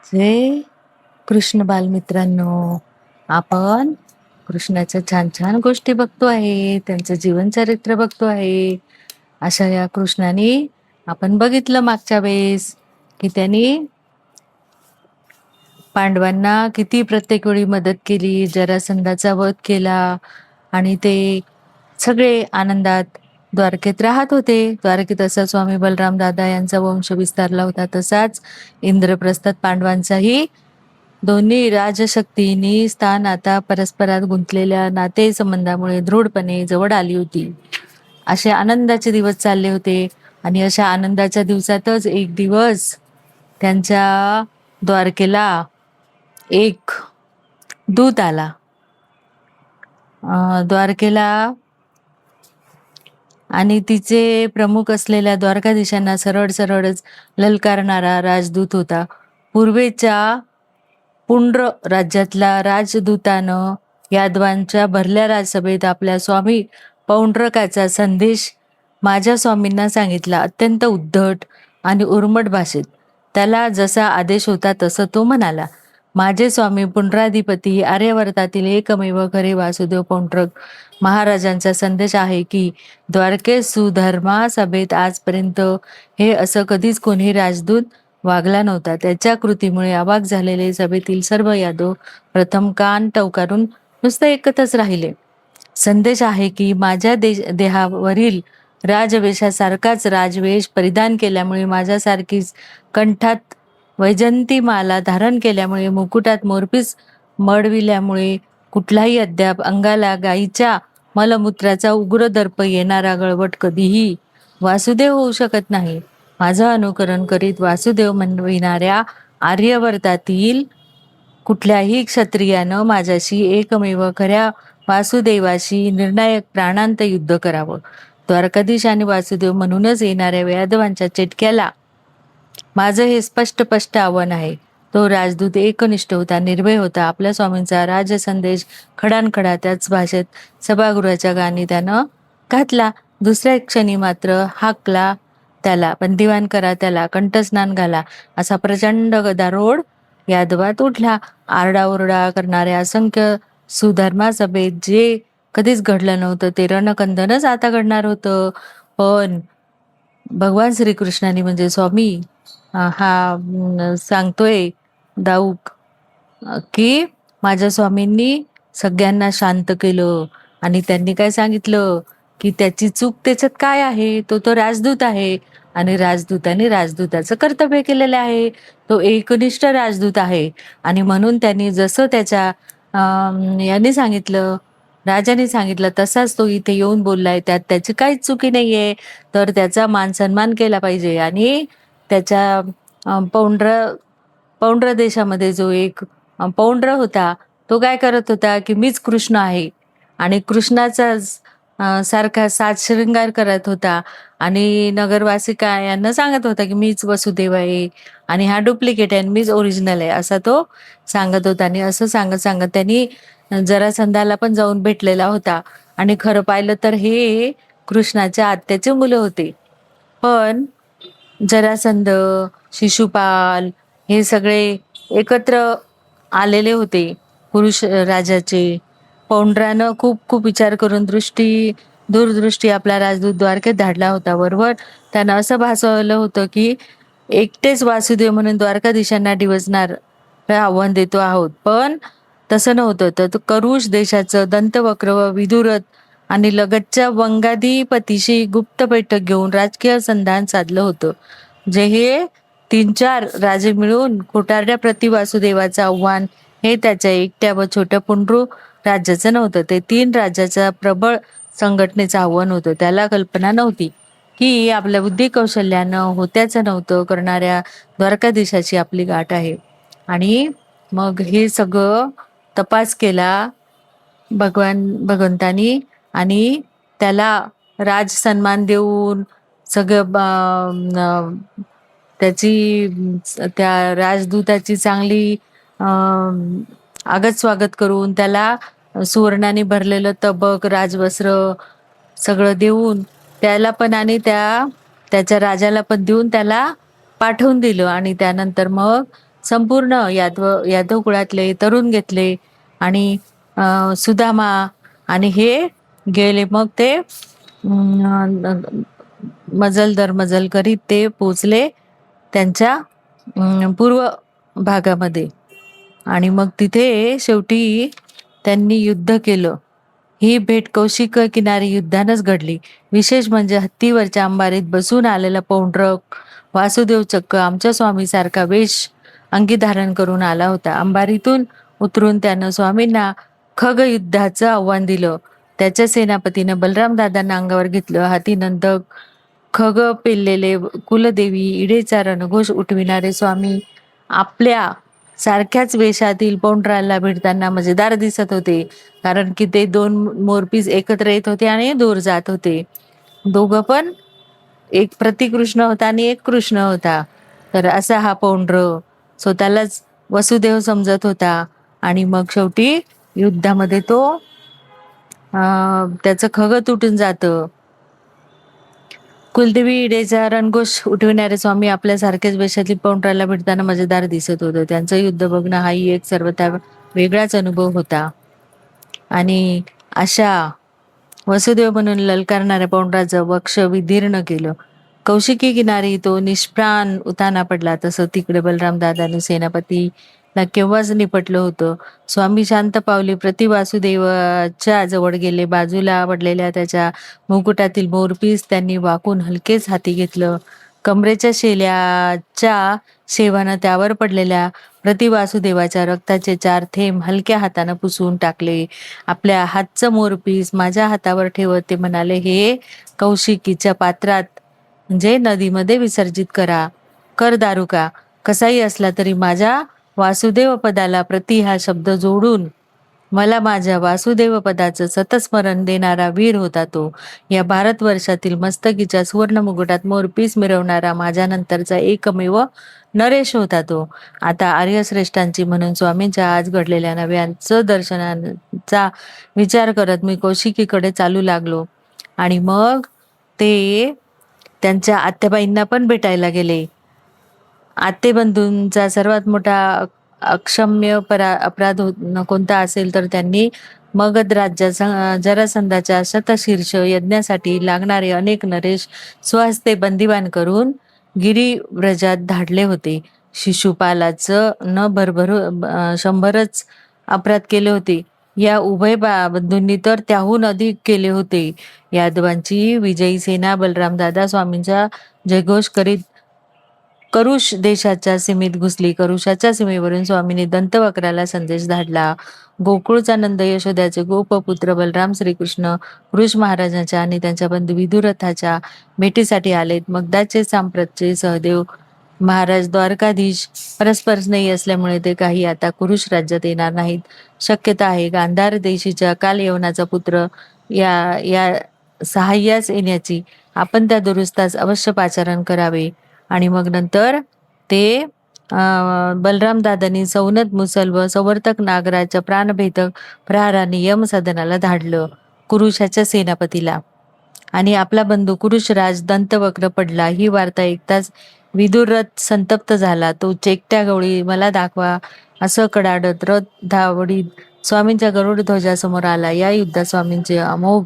जय कृष्ण बालमित्रांनो, आपण कृष्णाच्या छान छान गोष्टी बघतो आहे, त्यांचं जीवनचरित्र बघतो आहे. अशा या कृष्णाने आपण बघितलं मागच्या वेळेस की त्यांनी पांडवांना किती प्रत्येक वेळी मदत केली, जरासंधाचा वध केला आणि ते सगळे आनंदात द्वारकेत राहत होते. द्वारकेत असा स्वामी बलराम दादा यांचा वंश विस्तारला होता, तसाच इंद्रप्रस्थात पांडवांचाही दोन्ही राजशक्तींनी स्थान आता परस्परात गुंतलेल्या नातेसंबंधामुळे दृढपणे जवळ आली होती. असे आनंदाचे दिवस चालले होते आणि अशा आनंदाच्या दिवसातच एक दिवस त्यांच्या द्वारकेला एक दूत आला. द्वारकेला आणि तिचे प्रमुख असलेल्या द्वारकाधीशांना सरळ सरळच ललकारणारा राजदूत होता. पूर्वेच्या पुंड्र राज्यातल्या राजदूतानं यादवांच्या भरल्या राजसभेत आपल्या स्वामी पौंड्रकाचा संदेश माझ्या स्वामींना सांगितला. अत्यंत उद्धट आणि उर्मट भाषेत. त्याला जसा आदेश होता तसं तो म्हणाला. माझे स्वामी पुंड्राधिपती आर्यवर्तातील एकमेव खरे वासुदेव पौंड्रक महाराजांचा संदेश आहे की द्वारकेत सुधर्मा सभेत आजपर्यंत हे असं कधीच कोणी राजदूत वागला नव्हता. त्याच्या कृतीमुळे अवाक झालेले सभेतील सर्व यादव प्रथम कान टवकारून नुसतं ऐकतच राहिले. संदेश आहे की माझ्या देहावरील राजवेशासारखाच राजवेश परिधान केल्यामुळे, माझ्यासारखीच कंठात वैजंती माला धारण केल्यामुळे, मुकुटात मोरपीस मळविल्यामुळे कुठलाही अद्याप अंगाला गायीच्या मलमूत्राचा उग्र दर्प येणारा गळवट कधीही वासुदेव होऊ शकत नाही. माझं अनुकरण करीत वासुदेव म्हणविणाऱ्या आर्यवर्तातील कुठल्याही क्षत्रियानं माझ्याशी एकमेव खऱ्या वासुदेवाशी निर्णायक प्राणांत युद्ध करावं. द्वारकाधीश आणि वासुदेव म्हणूनच येणाऱ्या यादवांच्या चिटक्याला माझं हे स्पष्ट आव्हान आहे. तो राजदूत एकनिष्ठ होता, निर्भय होता. आपल्या स्वामींचा राजसंदेश खडानखडा त्याच भाषेत सभागृहाच्या गाणी त्यानं घातला. दुसऱ्या क्षणी मात्र हाकला त्याला, बंदिवान करा त्याला, कंठस्नान घाला, असा प्रचंड गदारोळ यादवात उठला. आरडाओरडा करणाऱ्या असंख्य सुधर्मा सभेत जे कधीच घडलं नव्हतं ते रणकंदनच आता घडणार होतं. पण भगवान श्रीकृष्णाने म्हणजे स्वामी सांगतोय दाऊक की माझ्या स्वामींनी सगळ्यांना शांत केलं आणि त्यांनी काय सांगितलं की त्याची चूक त्याच्यात काय आहे, तो राजदूत आहे आणि राजदूताने राजदूताचं कर्तव्य केलेलं आहे. तो एकनिष्ठ राजदूत आहे आणि म्हणून त्यांनी जसं त्याच्या याने सांगितलं, राजाने सांगितलं तसाच तो इथे येऊन बोललाय. त्यात त्याची काहीच चुकी नाहीये. तर त्याचा मान सन्मान केला पाहिजे. आणि त्याच्या पौंड्र देशामध्ये जो एक पौंड्र होता तो काय करत होता की मीच कृष्ण आहे आणि कृष्णाचा सारखा साज शृंगार करत होता आणि नगरवासिका यांना सांगत होता की मीच वसुदेव आहे आणि हा डुप्लिकेट आहे आणि मीच ओरिजिनल आहे, असा तो सांगत होता. आणि असं सांगत सांगत त्यांनी जरासंधाला पण जाऊन भेटलेला होता आणि खरं पाहिलं तर हे कृष्णाच्या आत्याचे मुलं होते. पण जरासंध, शिशुपाल हे सगळे एकत्र आलेले होते पुरुष राजाचे. पौंड्रानं खूप खूप विचार करून दूरदृष्टी आपला राजदूत द्वारकेत धाडला होता. बरोबर त्यानं असं भासवलं होतं की एकटेच वासुदेव म्हणून द्वारकाधीशांना डिवचणार आव्हान देतो आहोत. पण तसं नव्हतं. तर तो करुष देशाचं दंतवक्र व विदुरथ आणि लगतच्या वंगाधिपतीशी गुप्त बैठक घेऊन राजकीय संधान साधलं होतं. जे हे 3-4 राजे मिळून खोटारड्या प्रति वासुदेवाचं आव्हान हे त्याच्या एकट्या व छोट्या पुंड्रू राज्याचं नव्हतं. ते 3 राज्याच्या प्रबळ संघटनेचं आव्हान होतं. त्याला कल्पना नव्हती की आपल्या बुद्धी कौशल्यानं होत्याचं नव्हतं करणाऱ्या द्वारकाधीशाची आपली गाठ आहे. आणि मग हे सगळं तपास केला भगवंतानी आणि त्याला राज सन्मान देऊन सगळं त्याची त्या राजदूताची चांगली आगत स्वागत करून त्याला सुवर्णाने भरलेलं तबक, राजवस्त्र सगळं देऊन त्याला पण आणि त्याच्या राजाला पण देऊन त्याला पाठवून दिलं. आणि त्यानंतर मग संपूर्ण यादव कुळातले तरुण घेतले आणि सुदामा आणि हे गेले. मग ते मजल दर मजल करीत ते पोचले त्यांच्या पूर्व भागामध्ये आणि मग तिथे शेवटी त्यांनी युद्ध केलं. ही भेट कौशिक किनारी युद्धानच घडली. विशेष म्हणजे हत्तीवरच्या अंबारीत बसून आलेला पौंड्रक वासुदेव चक्क आमच्या स्वामीसारखा वेश अंगी धारण करून आला होता. अंबारीतून उतरून त्यानं स्वामींना खग युद्धाचं आव्हान दिलं. त्याच्या सेनापतीनं बलराम दादांना अंगावर घेतलं. हाती नंदक खग पेललेले कुलदेवी इडेचा रणघोष उठविणारे स्वामी आपल्या सारख्याच वेशातील पौंड्राला भेटताना मजेदार दिसत होते. कारण की ते दोन मोरपीस एकत्र येत होते आणि दूर जात होते. दोघं पण एक प्रतिकृष्ण होता आणि एक कृष्ण होता. तर असा हा पौंड्र स्वतःलाच वसुदेव समजत होता आणि मग शेवटी युद्धामध्ये तो त्याचं खग तुटून जातं. कुलदेवी इडेचा रणघोष उठविणारे स्वामी आपल्या सारखेच वेशातील पौंड्राला भेटताना मजेदार दिसत होतं. त्यांचं युद्ध बघणं हाही एक सर्वथा वेगळाच अनुभव होता. आणि अशा वसुदेव म्हणून ललकारणाऱ्या पौंड्राचं वक्ष विदीर्ण केलं. कौशिकी किनारी तो निष्प्राण उताना पडला. तसं तिकडे बलराम दादाने सेनापतीला केव्हाच निपटलं होतं. स्वामी शांत पावली प्रति वासुदेवाच्या जवळ गेले. बाजूला पडलेल्या त्याच्या मुकुटातील मोरपीस त्यांनी वाकून हलकेच हाती घेतलं. कमरेच्या शेल्याच्या शेवानं त्यावर पडलेल्या प्रतिवासुदेवाच्या रक्ताचे 4 थेंब हलक्या हातानं पुसून टाकले. आपल्या हातचं मोरपीस माझ्या हातावर ठेवत ते म्हणाले, हे कौशिकीच्या पात्रात म्हणजे नदीमध्ये विसर्जित कर दारुका. कसाही असला तरी माझ्या वासुदेव पदाला प्रति हा शब्द जोडून मला माझ्या वासुदेव पदाचं सतस्मरण देणारा वीर होता तो. या भारतवर्षातील मस्तकीच्या सुवर्ण मुकुटात मोरपीस मिरवणारा माझ्या नंतरचा एकमेव नरेश होता तो. आता आर्यश्रेष्ठांची म्हणून स्वामींच्या आज घडलेल्या नव्याचं दर्शनाचा विचार करत मी कौशिकीकडे चालू लागलो. आणि मग ते त्यांच्या आत्याबाईंना पण भेटायला गेले. आत्तेबंधूंचा सर्वात मोठा अक्षम्य अपराध कोणता असेल तर त्यांनी मगध राज्याचा जरासंधाच्या शतशीर्ष यज्ञासाठी लागणारे अनेक नरेश स्वहस्ते बंदिवान करून गिरिव्रजात धाडले होते. शिशुपालाचं न भरभरू 100च अपराध केले होते. या उभय बंधूंनी तर त्याहून अधिक केले होते. यादवांची विजयी सेना बलरामदादा स्वामींचा जयघोष करीत करुष देशाच्या सीमेत घुसली. करुषाच्या सीमेवरून स्वामींनी दंतवक्राला संदेश धाडला. गोकुळचा नंद यशोद्याचे गोपपुत्र बलराम श्रीकृष्ण कृष महाराजांच्या आणि त्यांच्या बंधू विदुरथाच्या भेटीसाठी आलेत. मगदाचे सांप्रतचे सहदेव महाराज द्वारकाधीश परस्पर स्नेही असल्यामुळे ते काही आता कुरुष राज्यात येणार नाहीत. शक्यता आहे गांधार देशीच्या कालयवनाचा पुत्र या सहाय्यास येण्याची. आपण त्या दुरुस्तास अवश्य पाचारण करावे. आणि मग नंतर ते बलराम दादांनी सौनद मुसल व संवर्तक नागराच्या प्राणभेदक प्रहाराने यम सदनाला धाडलं कुरुशाच्या सेनापतीला. आणि आपला बंधू कुरुशराज दंतवक्र पडला. ही वार्ता ऐकताच विदुरथ संतप्त झाला. तो चेकट्या गवळी मला दाखवा असं कडाडत रथ धावडीत स्वामींच्या गरुड ध्वजासमोर आला. या युद्धात स्वामींचे अमोघ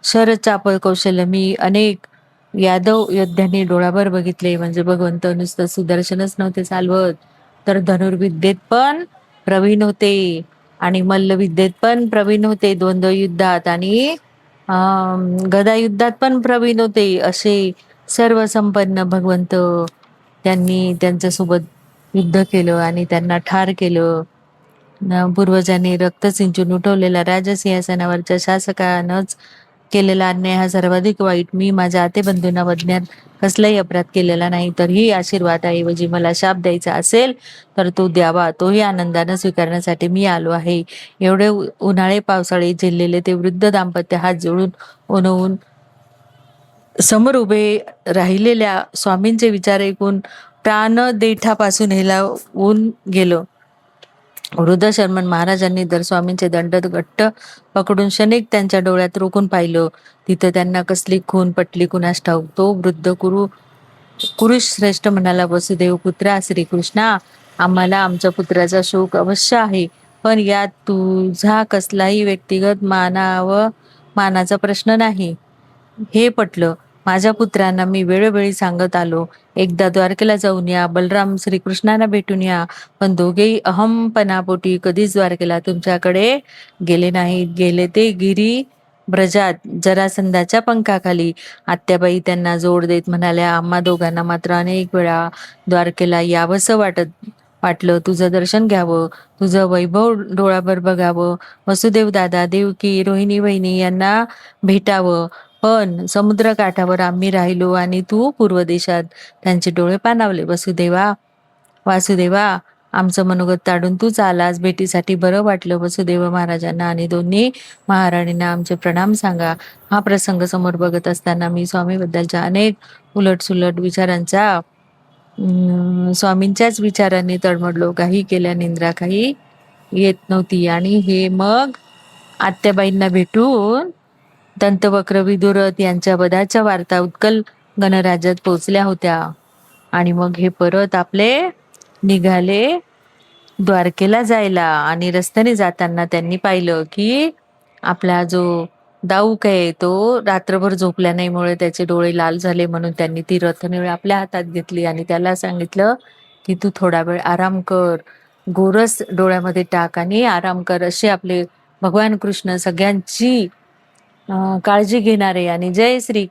शरचापळ कौशल्य मी अनेक यादव योद्ध्यांनी डोळाभर बघितले. म्हणजे भगवंत नुसतं सुदर्शनच नव्हते चालवत तर धनुर्विद्येत पण प्रवीण होते आणि मल्लविद्येत पण प्रवीण होते. द्वंद्व युद्धात आणि गदा युद्धात पण प्रवीण होते. असे सर्व संपन्न भगवंत त्यांनी त्यांच्यासोबत युद्ध केलं आणि त्यांना ठार केलं. पूर्वजांनी रक्त सिंचून उठवलेल्या राजसिंहासनावरच्या शासकानंच केलेला अन्याय हा सर्वाधिक वाईट. मी माझ्या आतेबंधूंना वज्ञात कसलाही अपराध केलेला नाही. तरीही आशीर्वादाऐवजी मला शाप द्यायचा असेल तर तो द्यावा. तोही आनंदानं स्वीकारण्यासाठी मी आलो आहे. एवढे उन्हाळे पावसाळे झेललेले ते वृद्ध दाम्पत्य हात जोडून ओनवून समोर उभे राहिलेल्या स्वामींचे विचार ऐकून प्राण देठापासून हेलावून गेलं. वृद्ध शर्मन महाराजांनी तर स्वामींचे दंड घट्ट पकडून क्षणिक त्यांच्या डोळ्यात रोखून पाहिलं. तिथं त्यांना कसली खून पटली कुणास ठाऊक. तो वृद्ध कुरुश श्रेष्ठ म्हणाला, वसुदेव पुत्रा श्रीकृष्णा, आम्हाला आमच्या पुत्राचा शोक अवश्य आहे, पण यात तुझा कसलाही व्यक्तिगत मानाचा प्रश्न नाही. हे पटलं. माझ्या पुत्रांना मी वेळोवेळी सांगत आलो, एकदा द्वारकेला जाऊन या, बलराम श्रीकृष्णांना भेटून या. पण दोघेही अहमपणापोटी कधीच द्वारकेला तुमच्याकडे गेले नाहीत. गेले ते ब्रजात जरासंधाच्या पंखाखाली. आत्याबाई त्यांना जोड देत म्हणाल्या, आम्हा दोघांना मात्र अनेक वेळा द्वारकेला यावंसं वाटलं, तुझं दर्शन घ्यावं, तुझं वैभव डोळ्याभर बघावं, वसुदेव दादा, देवकी, रोहिणी वहिनी यांना भेटावं. पण समुद्रकाठावर आम्ही राहिलो आणि तू पूर्व देशात. त्यांचे डोळे पाणावले. वासुदेवा, आमचं मनोगत ताडून तूच आलास. भेटीसाठी बरं वाटलं. वसुदेव महाराजांना आणि दोन्ही महाराणींना आमचे प्रणाम सांगा. हा प्रसंग समोर बघत असताना मी स्वामीबद्दलच्या अनेक उलटसुलट विचारांचा स्वामींच्याच विचारांनी तडमडलो. काही केल्या निंद्रा काही येत नव्हती. आणि हे मग आत्याबाईंना भेटून दंतवक्र विदुरथ यांच्या वधाच्या वार्ता उत्कल गणराज्यात पोहोचल्या होत्या. आणि मग हे परत आपले निघाले द्वारकेला जायला. आणि रस्त्याने जाताना त्यांनी पाहिलं की आपला जो दाऊक आहे तो रात्रभर झोपल्या नाहीमुळे त्याचे डोळे लाल झाले, म्हणून त्यांनी ती रथनिळ आपल्या हातात घेतली आणि त्याला सांगितलं की तू थोडा वेळ आराम कर, गोरस डोळ्यामध्ये टाक आणि आराम कर. असे आपले भगवान कृष्ण सगळ्यांची काळजी घेणारे. आणि जय श्री